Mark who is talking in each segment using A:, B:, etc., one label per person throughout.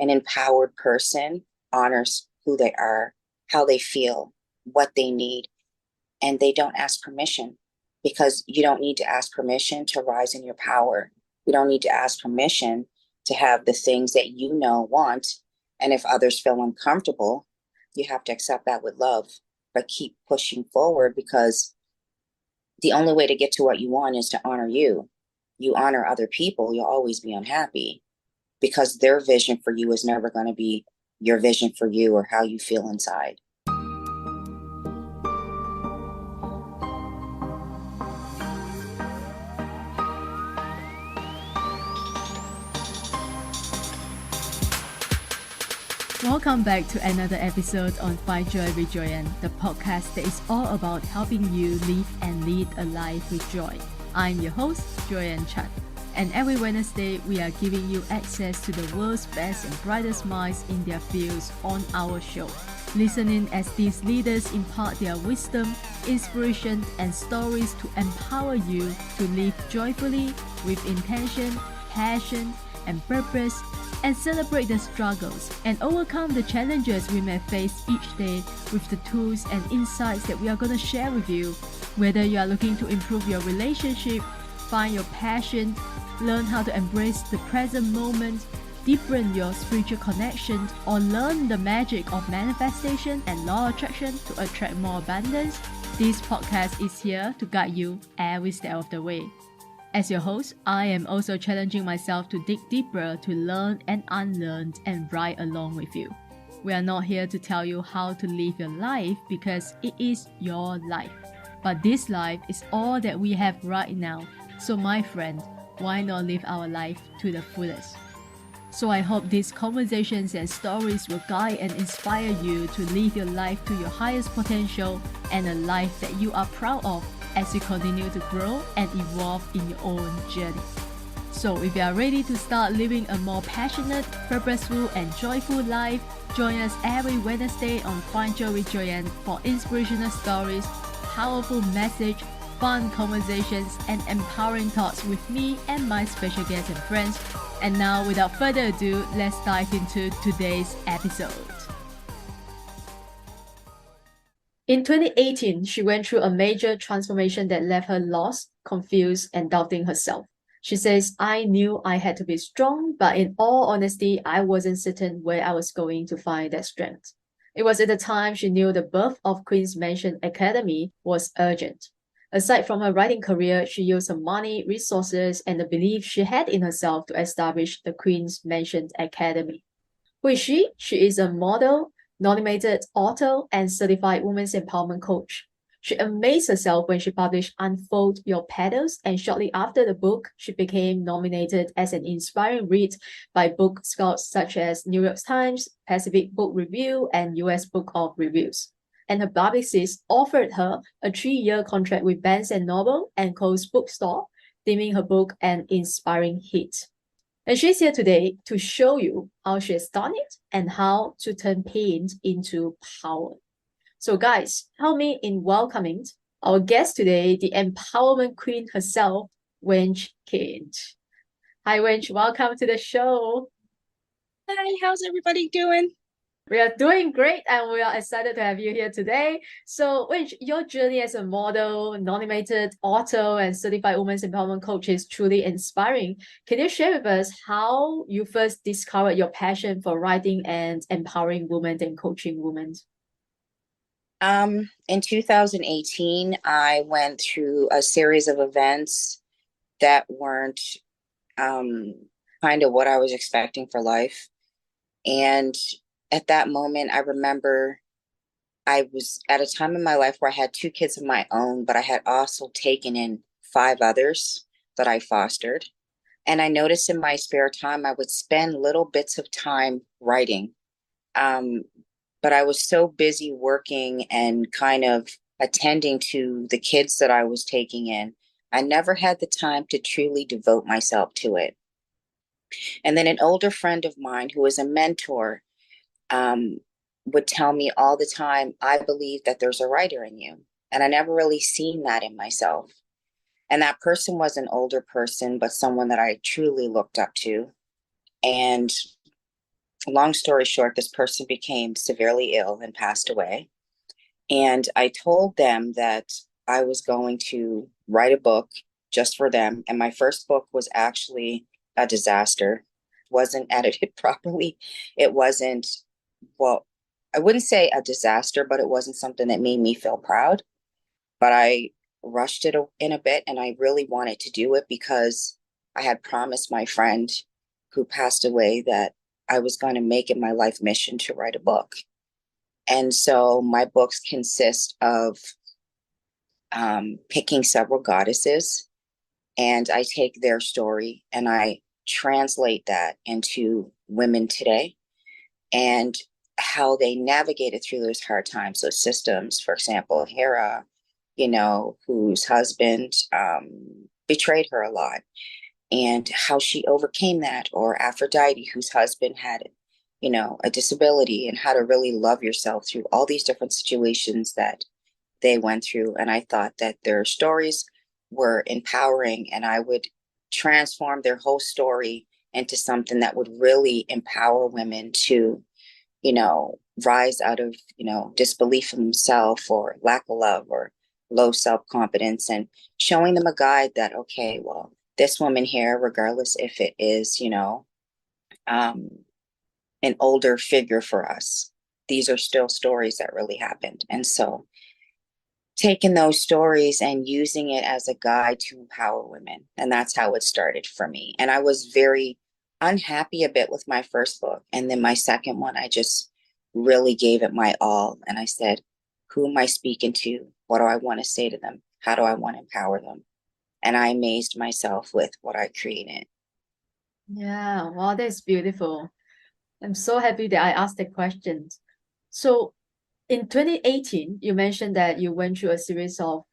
A: An empowered person honors who they are, how they feel, what they need, and they don't ask permission, because you don't need to ask permission to rise in your power. You don't need to ask permission to have the things that you know want. And if others feel uncomfortable, you have to accept that with love, but keep pushing forward, because the only way to get to what you want is to honor you. You honor other people, you'll always be unhappy, because their vision for you is never going to be your vision for you or how you feel inside.
B: Welcome back to another episode on Find Joy with Joyan, the podcast that is all about helping you live and lead a life with joy. I'm your host, Joyan Chan, and every Wednesday we are giving you access to the world's best and brightest minds in their fields on our show. Listen in as these leaders impart their wisdom, inspiration, and stories to empower you to live joyfully with intention, passion, and purpose, and celebrate the struggles and overcome the challenges we may face each day with the tools and insights that we are going to share with you. Whether you are looking to improve your relationship, find your passion, learn how to embrace the present moment, deepen your spiritual connection, or learn the magic of manifestation and law of attraction to attract more abundance, this podcast is here to guide you every step of the way. As your host, I am also challenging myself to dig deeper, to learn and unlearn and ride along with you. We are not here to tell you how to live your life, because it is your life. But this life is all that we have right now. So my friend, why not live our life to the fullest? So I hope these conversations and stories will guide and inspire you to live your life to your highest potential, and a life that you are proud of as you continue to grow and evolve in your own journey. So if you are ready to start living a more passionate, purposeful, and joyful life, join us every Wednesday on Find Joy with Joyan for inspirational stories, powerful message, fun conversations, and empowering thoughts with me and my special guests and friends. And now, without further ado, let's dive into today's episode. In 2018, she went through a major transformation that left her lost, confused, and doubting herself. She says, "I knew I had to be strong, but in all honesty, I wasn't certain where I was going to find that strength." It was at the time she knew the birth of Queen's Mansion Academy was urgent. Aside from her writing career, she used her money, resources, and the belief she had in herself to establish the Queen's Mansion Academy. Who is she? She is a model, nominated author, and certified women's empowerment coach. She amazed herself when she published Unfold Your Petals, and shortly after the book, she became nominated as an inspiring read by book scouts such as New York Times, Pacific Book Review, and US Book of Reviews. And her publicist offered her a 3-year contract with Barnes & Noble and Cole's bookstore, deeming her book an inspiring hit. And she's here today to show you how she has done it and how to turn pain into power. So guys, help me in welcoming our guest today, the empowerment queen herself, Vange Cain. Hi Vange, welcome to the show.
A: Hi, how's everybody doing?
B: We are doing great, and we are excited to have you here today. So, Vange, your journey as a model, nominated author, and certified women's empowerment coach is truly inspiring. Can you share with us how you first discovered your passion for writing and empowering women and coaching women?
A: In 2018, I went through a series of events that weren't kind of what I was expecting for life. And at that moment, I remember I was at a time in my life where I had 2 kids of my own, but I had also taken in 5 others that I fostered. And I noticed in my spare time, I would spend little bits of time writing. But I was so busy working and kind of attending to the kids that I was taking in, I never had the time to truly devote myself to it. And then an older friend of mine who was a mentor would tell me all the time, "I believe that there's a writer in you." And I never really seen that in myself. And that person was an older person, but someone that I truly looked up to. And long story short, this person became severely ill and passed away. And I told them that I was going to write a book just for them. And my first book was actually a disaster. Wasn't edited properly. It wasn't, well, I wouldn't say a disaster, but it wasn't something that made me feel proud. But I rushed it in a bit, and I really wanted to do it because I had promised my friend who passed away that I was going to make it my life mission to write a book. And so my books consist of picking several goddesses, and I take their story and I translate that into women today and how they navigated through those hard times. So systems, for example, Hera, whose husband betrayed her a lot, and how she overcame that, or Aphrodite, whose husband had, a disability, and how to really love yourself through all these different situations that they went through. And I thought that their stories were empowering, and I would transform their whole story into something that would really empower women to, rise out of, disbelief in themselves or lack of love or low self-confidence, and showing them a guide that, okay, well, this woman here, regardless if it is, um, an older figure for us, these are still stories that really happened. And so taking those stories and using it as a guide to empower women. And that's how it started for me. And I was very unhappy a bit with my first book. And then my second one, I just really gave it my all. And I said, who am I speaking to? What do I want to say to them? How do I want to empower them? And I amazed myself with what I created.
B: Yeah, wow, that's beautiful. I'm so happy that I asked the question. So in 2018, you mentioned that you went through a series of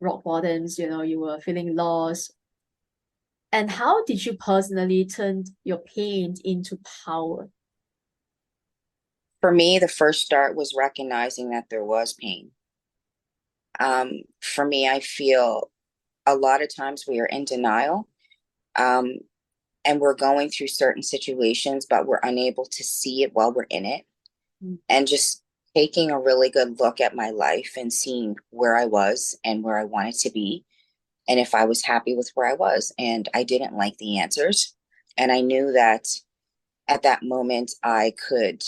B: rock bottoms, you were feeling lost. And how did you personally turn your pain into power?
A: For me, the first start was recognizing that there was pain. For me, I feel a lot of times we are in denial, um, and we're going through certain situations, but we're unable to see it while we're in it.
B: Mm.
A: And just taking a really good look at my life and seeing where I was and where I wanted to be, and if I was happy with where I was. And I didn't like the answers. And I knew that at that moment, I could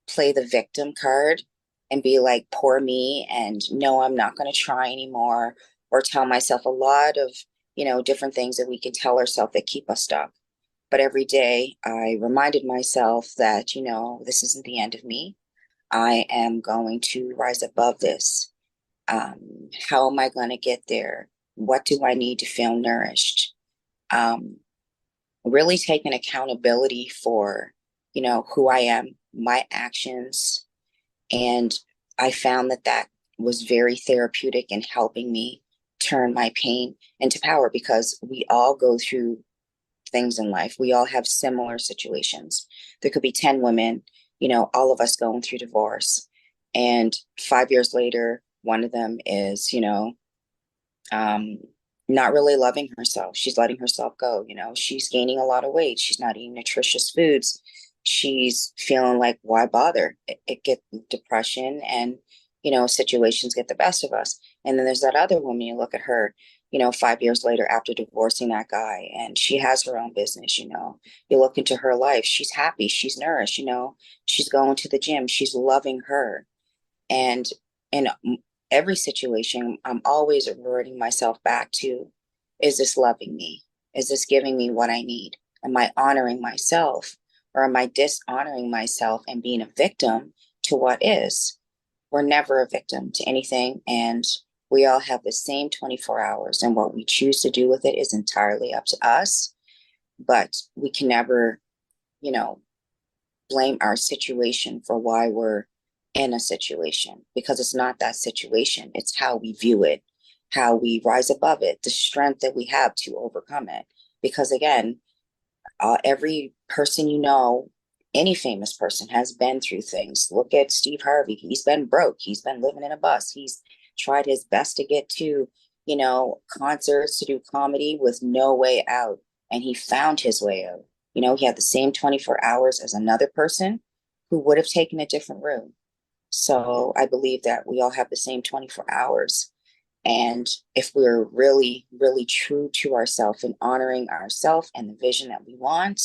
A: play the victim card and be like, poor me, and no, I'm not going to try anymore, or tell myself a lot of, different things that we can tell ourselves that keep us stuck. But every day I reminded myself that, this isn't the end of me. I am going to rise above this. How am I going to get there? What do I need to feel nourished? Um, really taking accountability for, who I am, my actions. And I found that that was very therapeutic in helping me turn my pain into power, because we all go through things in life. We all have similar situations. There could be 10 women, all of us going through divorce. And 5 years later, one of them is, um, not really loving herself. She's letting herself go. She's gaining a lot of weight. She's not eating nutritious foods. She's feeling like, why bother? It gets depression, and, situations get the best of us. And then there's that other woman, you look at her, 5 years later after divorcing that guy, and she has her own business. You look into her life. She's happy. She's nourished. She's going to the gym. She's loving her. And in every situation, I'm always reverting myself back to, is this loving me? Is this giving me what I need? Am I honoring myself, or am I dishonoring myself and being a victim to what is? We're never a victim to anything. And we all have the same 24 hours. And what we choose to do with it is entirely up to us. But we can never, you know, blame our situation for why we're in a situation, because it's not that situation. It's how we view it, how we rise above it, the strength that we have to overcome it. Because again, every person any famous person has been through things. Look at Steve Harvey. He's been broke. He's been living in a bus. He's tried his best to get to, concerts, to do comedy with no way out. And he found his way out. He had the same 24 hours as another person who would have taken a different route. So I believe that we all have the same 24 hours. And if we're really, really true to ourselves and honoring ourselves and the vision that we want,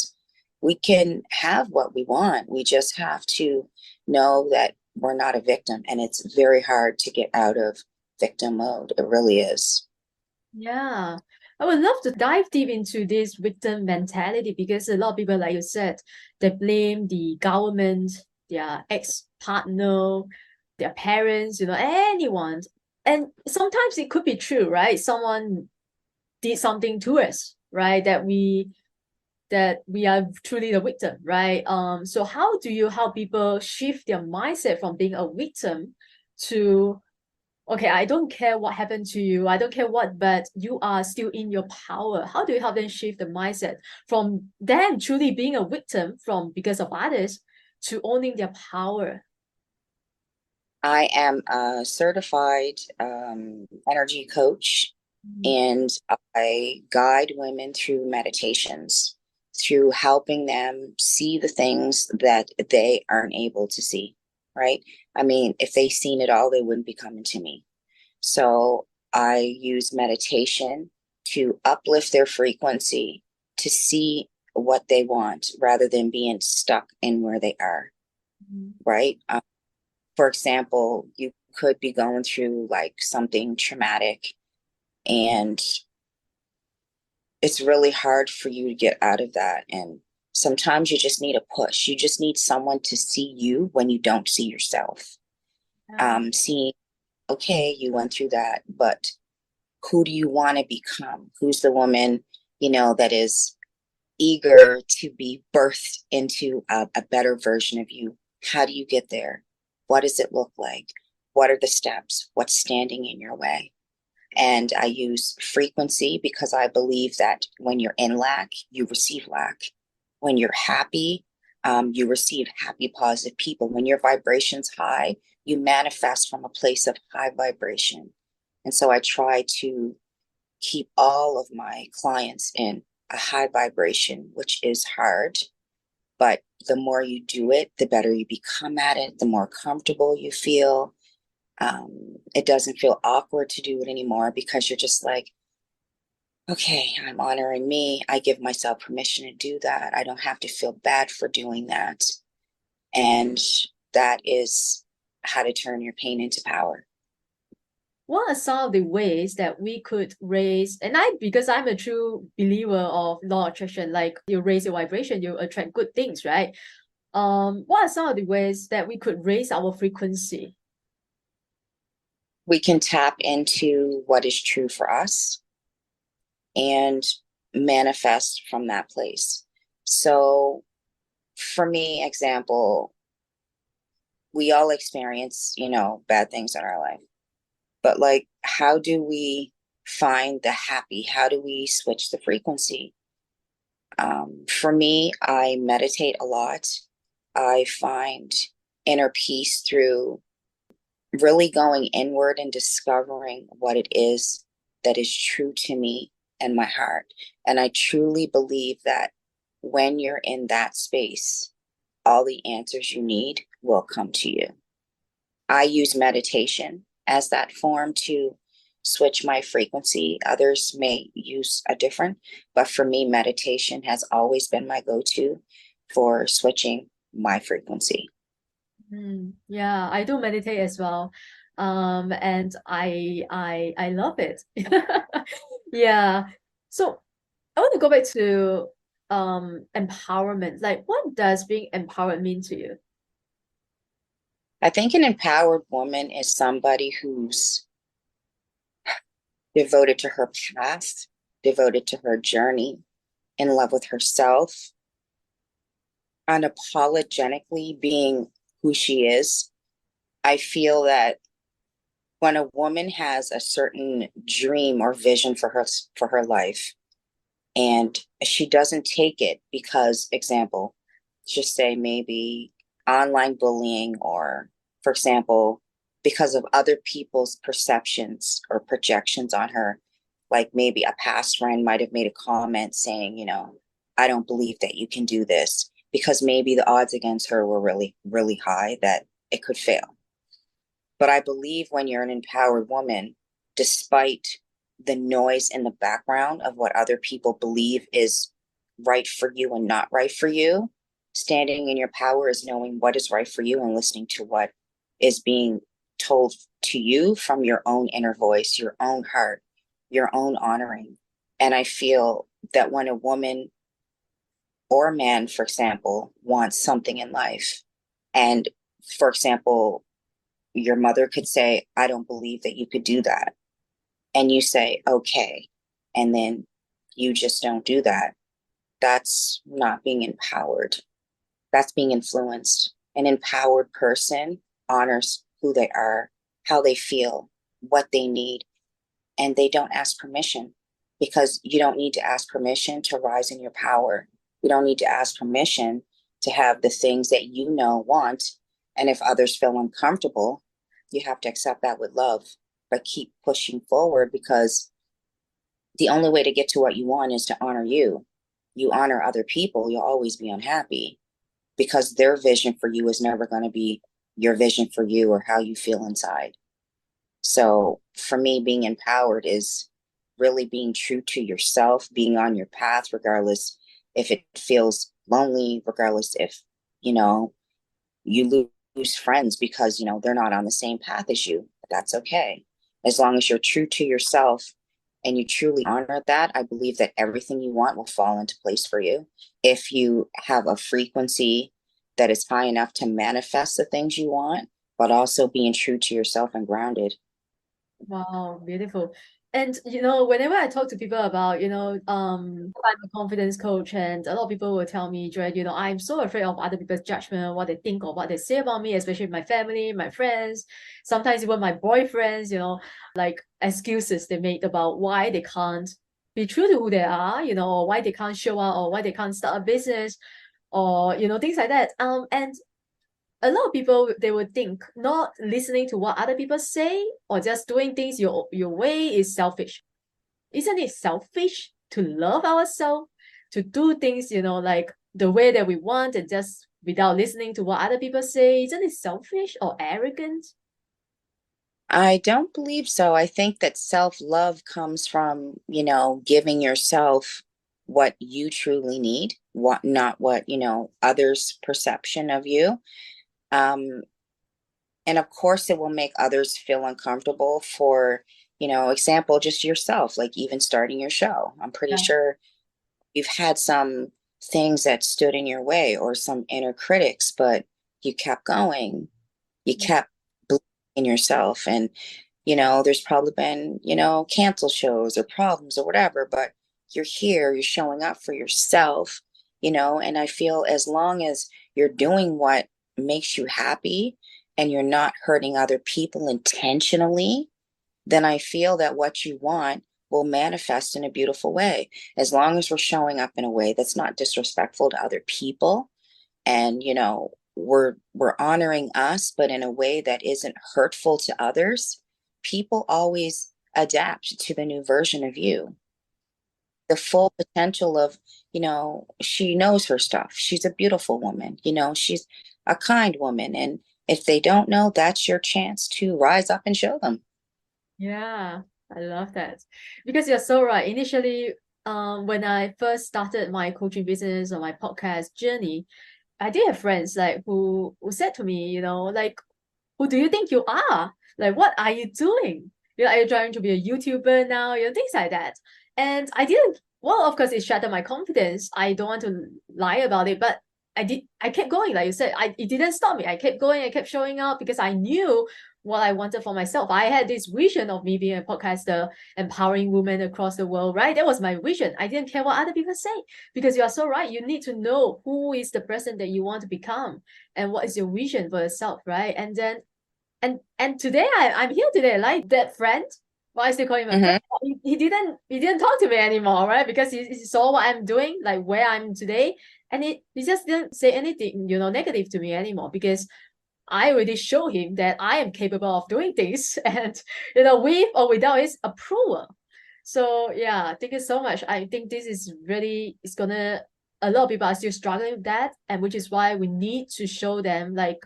A: we can have what we want. We just have to know that we're not a victim. And it's very hard to get out of victim mode. It really is.
B: Yeah, I would love to dive deep into this victim mentality because a lot of people, like you said, they blame the government, their ex-partner, their parents, anyone. And sometimes it could be true, right? Someone did something to us, right? That we are truly the victim, right? So how do you help people shift their mindset from being a victim to, okay, I don't care what happened to you, I don't care what, but you are still in your power? How do you help them shift the mindset from them truly being a victim from because of others to owning their power?
A: I am a certified energy coach,
B: Mm.
A: and I guide women through meditations, through helping them see the things that they aren't able to see, right? I mean, if they seen it all, they wouldn't be coming to me. So I use meditation to uplift their frequency, to see what they want rather than being stuck in where they are, right? For example, you could be going through like something traumatic, and it's really hard for you to get out of that. And sometimes you just need a push. You just need someone to see you when you don't see yourself.
B: Yeah.
A: Seeing, okay, you went through that, but who do you want to become? Who's the woman, that is eager to be birthed into a better version of you? How do you get there? What does it look like? What are the steps? What's standing in your way? And I use frequency because I believe that when you're in lack, you receive lack. When you're happy, you receive happy, positive people. When your vibration's high, you manifest from a place of high vibration. And so I try to keep all of my clients in a high vibration, which is hard. But the more you do it, the better you become at it, the more comfortable you feel. It doesn't feel awkward to do it anymore because you're just like, okay, I'm honoring me. I give myself permission to do that. I don't have to feel bad for doing that. And that is how to turn your pain into power.
B: What are some of the ways that we could raise, and because I'm a true believer of law of attraction, like you raise your vibration, you attract good things, right? What are some of the ways that we could raise our frequency?
A: We can tap into what is true for us and manifest from that place. So, for me, example, we all experience, bad things in our life. But like, how do we find the happy? How do we switch the frequency? For me, I meditate a lot. I find inner peace through really going inward and discovering what it is that is true to me and my heart. And I truly believe that when you're in that space, all the answers you need will come to you. I use meditation as that form to switch my frequency. Others may use a different, but for me, meditation has always been my go to for switching my frequency.
B: Yeah, I do meditate as well. And I love it. Yeah. So I want to go back to empowerment. Like, what does being empowered mean to you?
A: I think an empowered woman is somebody who's devoted to her path, devoted to her journey, in love with herself, unapologetically being who she is. I feel that when a woman has a certain dream or vision for her life, and she doesn't take it because, example, just say maybe online bullying, or for example, because of other people's perceptions or projections on her, like maybe a past friend might have made a comment saying, I don't believe that you can do this, because maybe the odds against her were really, really high that it could fail. But I believe when you're an empowered woman, despite the noise in the background of what other people believe is right for you and not right for you, standing in your power is knowing what is right for you and listening to what is being told to you from your own inner voice, your own heart, your own honoring. And I feel that when a woman or a man, for example, wants something in life, and for example, your mother could say, I don't believe that you could do that. And you say, okay. And then you just don't do that. That's not being empowered. That's being influenced. An empowered person honors who they are, how they feel, what they need, and they don't ask permission, because you don't need to ask permission to rise in your power. You don't need to ask permission to have the things that you know want. And if others feel uncomfortable, you have to accept that with love, but keep pushing forward, because the only way to get to what you want is to honor you. You honor other people, you'll always be unhappy, because their vision for you is never going to be your vision for you or how you feel inside. So for me, being empowered is really being true to yourself, being on your path, regardless if it feels lonely, regardless if, you know, you lose friends because, they're not on the same path as you. That's okay. As long as you're true to yourself and you truly honor that, I believe that everything you want will fall into place for you. If you have a frequency that is high enough to manifest the things you want, but also being true to yourself and grounded.
B: Wow, beautiful. And whenever I talk to people about, I'm a confidence coach, and a lot of people will tell me, Joy, I'm so afraid of other people's judgment, what they think or what they say about me, especially my family, my friends, sometimes even my boyfriends, like excuses they make about why they can't be true to who they are, or why they can't show up, or why they can't start a business, or things like that. And a lot of people, they would think not listening to what other people say or just doing things your way is selfish. Isn't it selfish to love ourselves, to do things like the way that we want, and just without listening to what other people say? Isn't it selfish or arrogant?
A: I don't believe so. I think that self-love comes from, giving yourself what you truly need, what not what, others' perception of you. Um, and of course it will make others feel uncomfortable for, example, just yourself, like even starting your show. I'm pretty
B: Yeah.
A: sure you've had some things that stood in your way or some inner critics, but you kept going. You kept believing in yourself. And, there's probably been, cancel shows or problems or whatever, but you're here, you're showing up for yourself, and I feel as long as you're doing what makes you happy and you're not hurting other people intentionally, then I feel that what you want will manifest in a beautiful way. As long as we're showing up in a way that's not disrespectful to other people, and we're honoring us, but in a way that isn't hurtful to others, people always adapt to the new version of you. The full potential of, she knows her stuff. She's a beautiful woman, she's a kind woman. And if they don't know, that's your chance to rise up and show them.
B: Yeah, I love that. Because you're so right. Initially, when I first started my coaching business or my podcast journey, I did have friends like who said to me, like, who do you think you are? Like, what are you doing? Are you trying to be a YouTuber now? Things like that. And I didn't, well, of course, it shattered my confidence. I don't want to lie about it, but I kept going. Like you said, it didn't stop me. I kept going, I kept showing up because I knew what I wanted for myself. I had this vision of me being a podcaster, empowering women across the world, right? That was my vision. I didn't care what other people say, because you are so right. You need to know who is the person that you want to become and what is your vision for yourself, right? And then and today I'm here today, like that friend. Well, I still call him a friend.
A: Mm-hmm.
B: He didn't talk to me anymore, right? Because he saw what I'm doing, like where I'm today, and he just didn't say anything, negative to me anymore, because I already showed him that I am capable of doing things, and with or without his approval. So yeah, thank you so much. I think this is really, it's gonna a lot of people are still struggling with that, and which is why we need to show them like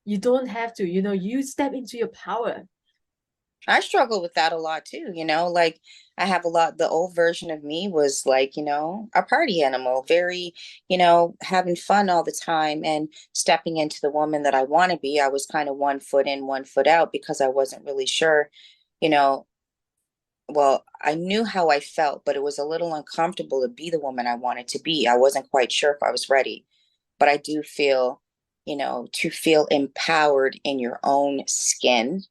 B: you don't have to, you step into your power.
A: I struggle with that a lot too, like I have a lot, the old version of me was like, a party animal, very, having fun all the time and stepping into the woman that I want to be. I was kind of one foot in, one foot out because I wasn't really sure, you know, well, I knew how I felt, but it was a little uncomfortable to be the woman I wanted to be. I wasn't quite sure if I was ready, but I do feel, to feel empowered in your own skin,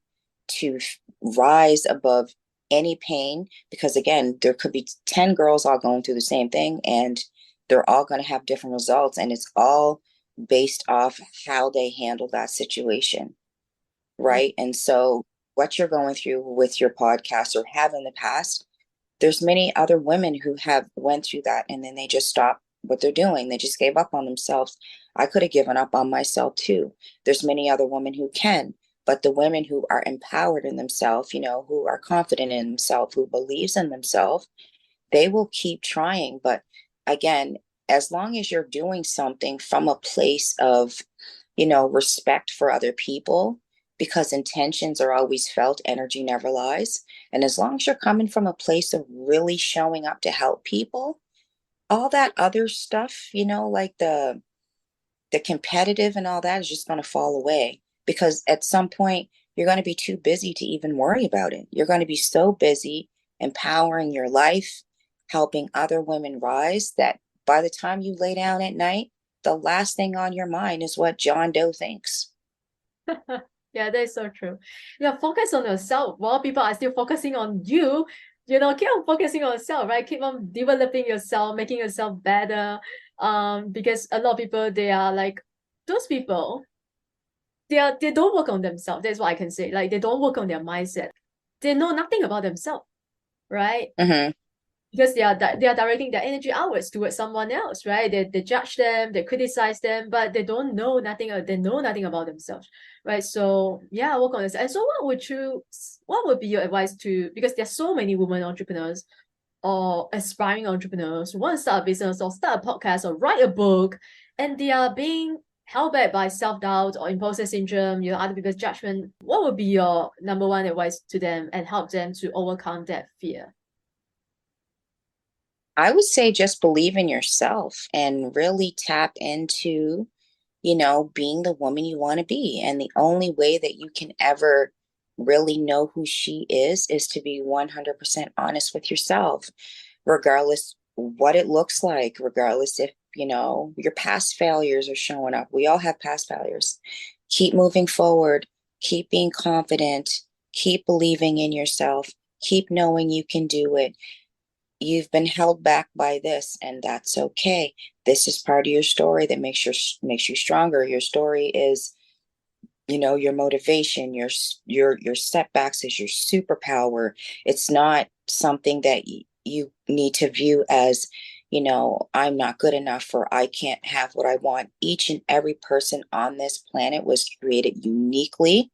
A: to rise above any pain, because again, there could be 10 girls all going through the same thing and they're all going to have different results. And it's all based off how they handle that situation.
B: Yeah.
A: Right. And so what you're going through with your podcast or have in the past, there's many other women who have went through that and then they just stopped what they're doing. They just gave up on themselves. I could have given up on myself too. There's many other women who can, but the women who are empowered in themselves, who are confident in themselves, who believes in themselves, they will keep trying. But again, as long as you're doing something from a place of, respect for other people, because intentions are always felt, energy never lies. And as long as you're coming from a place of really showing up to help people, all that other stuff, like the competitive and all that is just going to fall away because at some point you're going to be too busy to even worry about it. You're going to be so busy empowering your life, helping other women rise that by the time you lay down at night, the last thing on your mind is what John Doe thinks.
B: Yeah, that is so true. Yeah, focus on yourself while people are still focusing on you. Keep on focusing on yourself, right? Keep on developing yourself, making yourself better. Because a lot of people, they are like those people, they don't work on themselves. That's what I can say. Like they don't work on their mindset. They know nothing about themselves, right?
A: Mm-hmm.
B: Because they are directing their energy outwards towards someone else, right? They judge them, they criticize them, but they don't know nothing. They know nothing about themselves, right? So yeah, work on this. And so, what would be your advice to? Because there's so many women entrepreneurs or aspiring entrepreneurs who want to start a business or start a podcast or write a book, and they are being held back by self-doubt or imposter syndrome, other people's judgment. What would be your number one advice to them and help them to overcome that fear?
A: I would say just believe in yourself and really tap into, being the woman you want to be. And the only way that you can ever really know who she is to be 100% honest with yourself, regardless what it looks like, regardless if, your past failures are showing up. We all have past failures. Keep moving forward, keep being confident, keep believing in yourself, keep knowing you can do it. You've been held back by this and that's okay. This is part of your story that makes you stronger. Your story is, your motivation, your setbacks is your superpower. It's not something that you need to view as, I'm not good enough or I can't have what I want. Each and every person on this planet was created uniquely,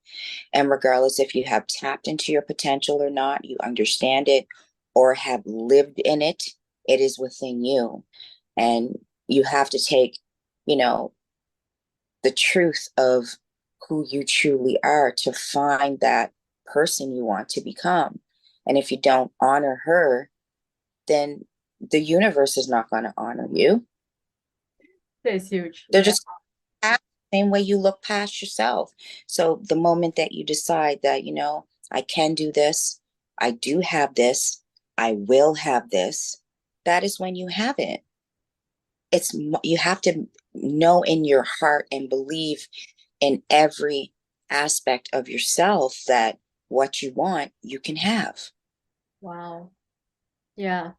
A: and regardless if you have tapped into your potential or not, you understand it or have lived in it, it is within you. And you have to take, you know, the truth of who you truly are to find that person you want to become. And if you don't honor her, then the universe is not going to honor you.
B: That is huge.
A: They're
B: Yeah.
A: just the same way you look past yourself. So the moment that you decide that, I can do this, I do have this, I will have this, that is when you have it. You have to know in your heart and believe in every aspect of yourself that what you want, you can have.
B: Wow. Yeah.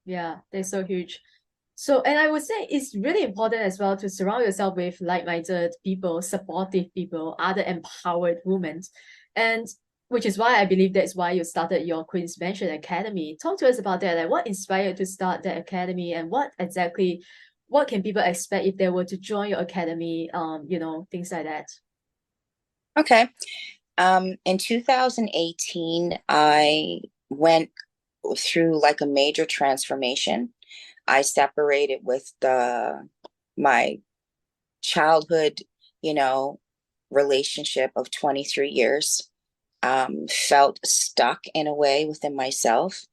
B: Yeah. That's so huge. So, and I would say it's really important as well to surround yourself with like-minded people, supportive people, other empowered women. And which is why I believe that's why you started your Queen's Mansion Academy. Talk to us about that. Like what inspired you to start the academy and what can people expect if they were to join your academy? Things like that.
A: Okay. In 2018, I went through like a major transformation. I separated with my childhood, you know, relationship of 23 years. Felt stuck in a way within myself,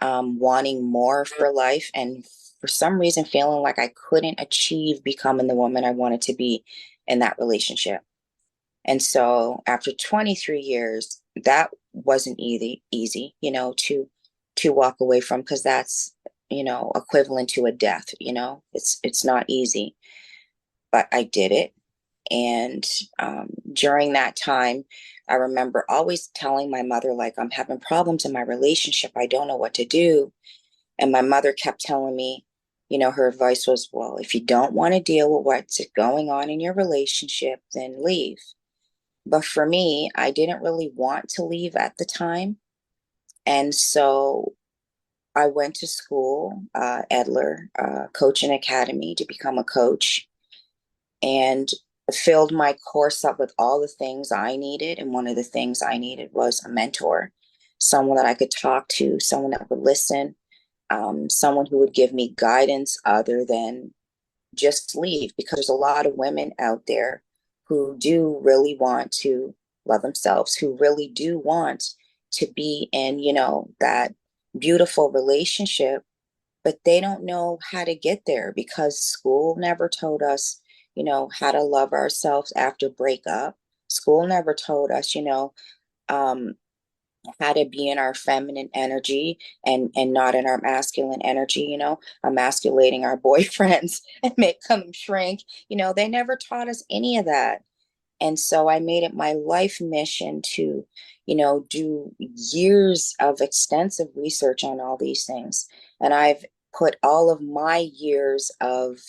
A: wanting more for life, and for some reason feeling like I couldn't achieve becoming the woman I wanted to be in that relationship. And so after 23 years, that wasn't easy, to walk away from, because that's, equivalent to a death, it's not easy, but I did it. And during that time, I remember always telling my mother, like, I'm having problems in my relationship. I don't know what to do. And my mother kept telling me, her advice was, well, if you don't want to deal with what's going on in your relationship, then leave. But for me, I didn't really want to leave at the time. And so I went to school, Edler Coaching Academy, to become a coach, and filled my course up with all the things I needed. And one of the things I needed was a mentor, someone that I could talk to, someone that would listen, someone who would give me guidance other than just leave, because there's a lot of women out there who do really want to love themselves, who really do want to be in, that beautiful relationship, but they don't know how to get there because school never told us, how to love ourselves after breakup. School never told us, um, how to be in our feminine energy and not in our masculine energy, emasculating our boyfriends and make them shrink. They never taught us any of that. And so I made it my life mission to, do years of extensive research on all these things. And I've put all of my years of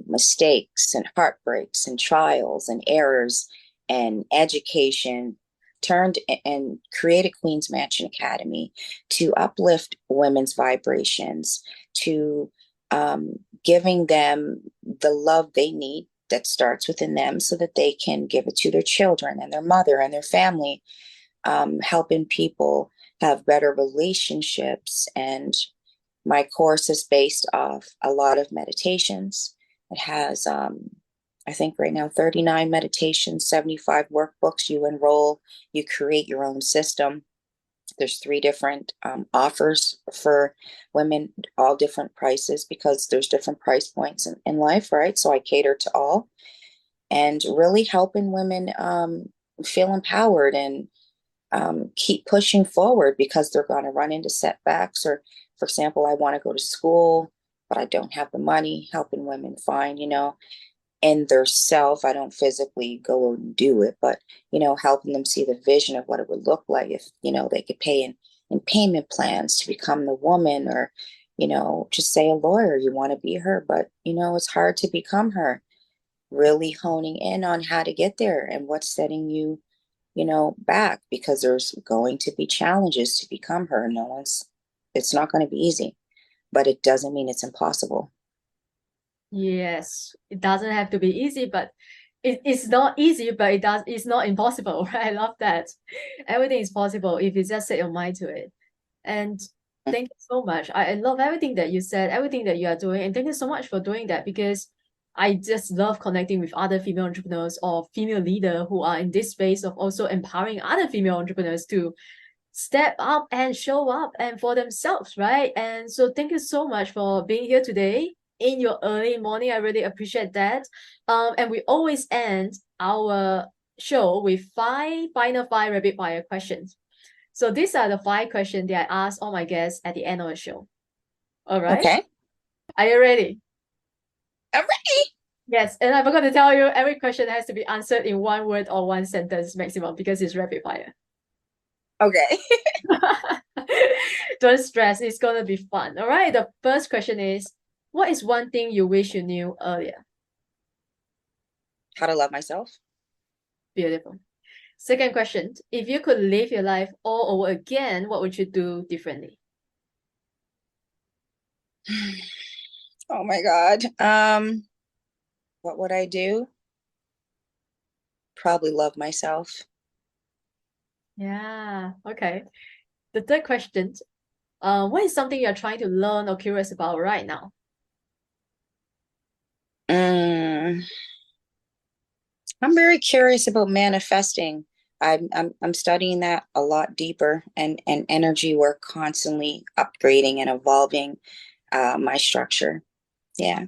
A: mistakes and heartbreaks and trials and errors and education, turned and created Queen's Mansion Academy to uplift women's vibrations, to giving them the love they need that starts within them so that they can give it to their children and their mother and their family, helping people have better relationships. And my course is based off a lot of meditations. It has, I think right now, 39 meditations, 75 workbooks. You enroll, you create your own system. There's three different offers for women, all different prices, because there's different price points in life, right? So I cater to all, and really helping women feel empowered and keep pushing forward, because they're going to run into setbacks. Or, for example, I want to go to school, but I don't have the money. Helping women find, in their self. I don't physically go and do it, but, helping them see the vision of what it would look like if, they could pay in payment plans to become the woman. Or, just say a lawyer, you want to be her, but, it's hard to become her. Really honing in on how to get there and what's setting you, back, because there's going to be challenges to become her. It's not going to be easy, but it doesn't mean it's impossible.
B: Yes, it doesn't have to be easy, but it's not easy, but it's not impossible, right? I love that. Everything is possible if you just set your mind to it. And thank you so much. I love everything that you said, everything that you are doing, and thank you so much for doing that, because I just love connecting with other female entrepreneurs or female leaders who are in this space of also empowering other female entrepreneurs to step up and show up and for themselves, right? And so thank you so much for being here today in your early morning. I really appreciate that. And we always end our show with five rapid fire questions. So these are the 5 questions that I ask all my guests at the end of the show. All right.
A: Okay.
B: Are you ready?
A: I'm ready.
B: Yes. And I forgot to tell you, every question has to be answered in 1 word or 1 sentence maximum, because it's rapid fire.
A: Okay.
B: Don't stress. It's going to be fun. All right. The first question is, what is one thing you wish you knew earlier?
A: How to love myself.
B: Beautiful. Second question, if you could live your life all over again, what would you do differently?
A: Oh my God. What would I do? Probably love myself.
B: Yeah. Okay. The third question, What is something you're trying to learn or curious about right now?
A: Mm, I'm very curious about manifesting. I'm studying that a lot deeper, and energy work, constantly upgrading and evolving my structure. Yeah.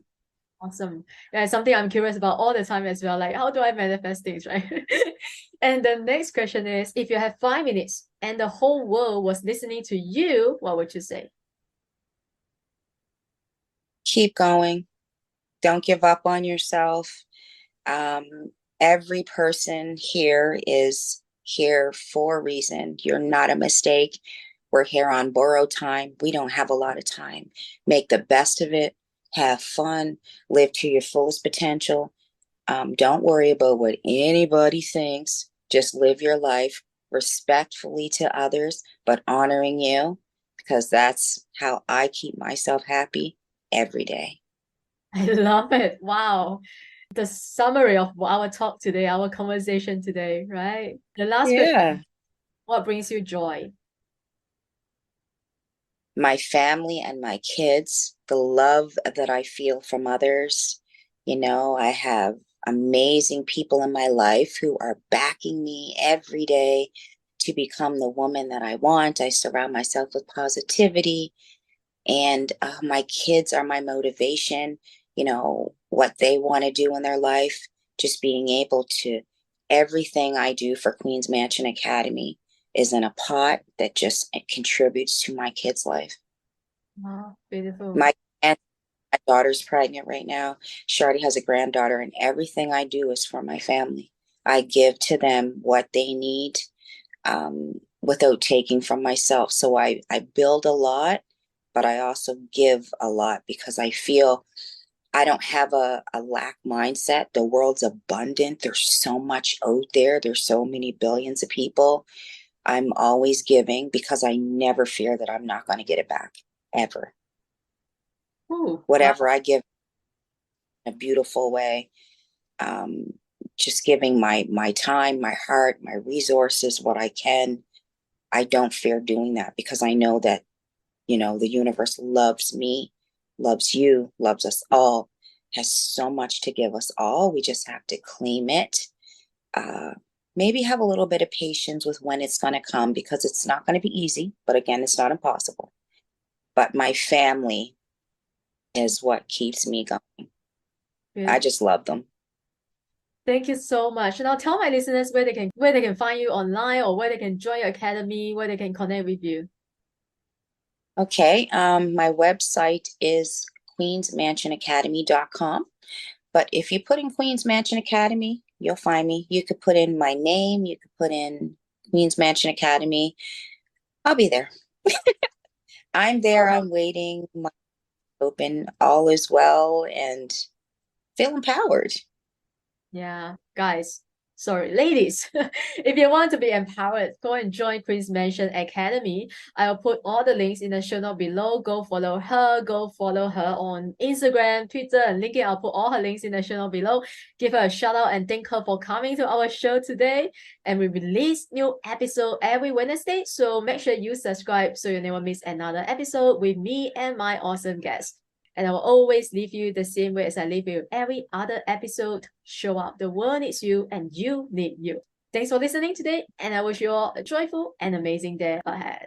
B: Awesome. Yeah, it's something I'm curious about all the time as well. Like, how do I manifest things, right? And the next question is, if you have 5 minutes and the whole world was listening to you, what would you say?
A: Keep going. Don't give up on yourself. Um, every person here is here for a reason. You're not a mistake. We're here on borrowed time. We don't have a lot of time. Make the best of it. Have fun. Live to your fullest potential. Don't worry about what anybody thinks. Just live your life respectfully to others, but honoring you, because that's how I keep myself happy every day.
B: I love it. Wow. The summary of our talk today, our conversation today, right? The last
A: Yeah.
B: question, what brings you joy?
A: My family and my kids, the love that I feel from others. I have amazing people in my life who are backing me every day to become the woman that I want. I surround myself with positivity, and my kids are my motivation, what they want to do in their life, just being able to, everything I do for Queen's Mansion Academy is in a pot that just contributes to my kids' life.
B: Oh, beautiful.
A: My and my daughter's pregnant right now. She already has a granddaughter, and everything I do is for my family. I give to them what they need, without taking from myself. So I build a lot, but I also give a lot because I feel I don't have a lack mindset. The world's abundant. There's so much out there. There's so many billions of people. I'm always giving because I never fear that I'm not going to get it back, ever.
B: Ooh, wow.
A: Whatever I give in a beautiful way, um, just giving my time, my heart, my resources, what I can. I don't fear doing that because I know that, the universe loves me, loves you, loves us all, has so much to give us all. We just have to claim it. Uh, Maybe have a little bit of patience with when it's going to come, because it's not going to be easy. But again, it's not impossible. But my family is what keeps me going. I
B: Beautiful.
A: just love them.
B: Thank you so much. Now tell my listeners where they can find you online, or where they can join your academy, where they can connect with you.
A: Okay. My website is queensmansionacademy.com. But if you put in Queen's Mansion Academy, you'll find me. You could put in my name, you could put in Queen's Mansion Academy. I'll be there. I'm there. I'm waiting. My open. All is well, and feel empowered.
B: Yeah, guys, sorry, ladies, if you want to be empowered, go and join Queen's Mansion Academy. I'll put all the links in the show note below. Go follow her on Instagram, Twitter, and LinkedIn. I'll put all her links in the show note below. Give her a shout out and thank her for coming to our show today. And we release new episode every Wednesday, so make sure you subscribe so you never miss another episode with me and my awesome guest. And I will always leave you the same way as I leave you every other episode. Show up. The world needs you and you need you. Thanks for listening today, and I wish you all a joyful and amazing day ahead.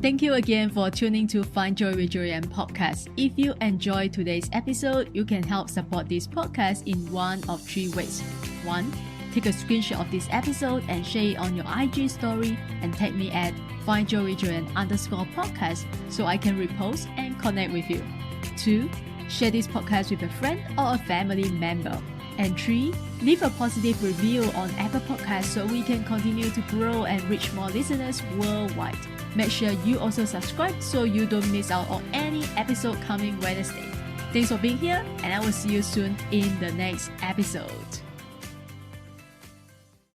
B: Thank you again for tuning to Find Joy with Joyan podcast. If you enjoyed today's episode, you can help support this podcast in one of 3 ways. 1. Take a screenshot of this episode and share it on your IG story and tag me at findjoyjoyan_podcast so I can repost and connect with you. 2. Share this podcast with a friend or a family member. And 3. Leave a positive review on Apple Podcasts so we can continue to grow and reach more listeners worldwide. Make sure you also subscribe so you don't miss out on any episode coming Wednesday. Thanks for being here, and I will see you soon in the next episode.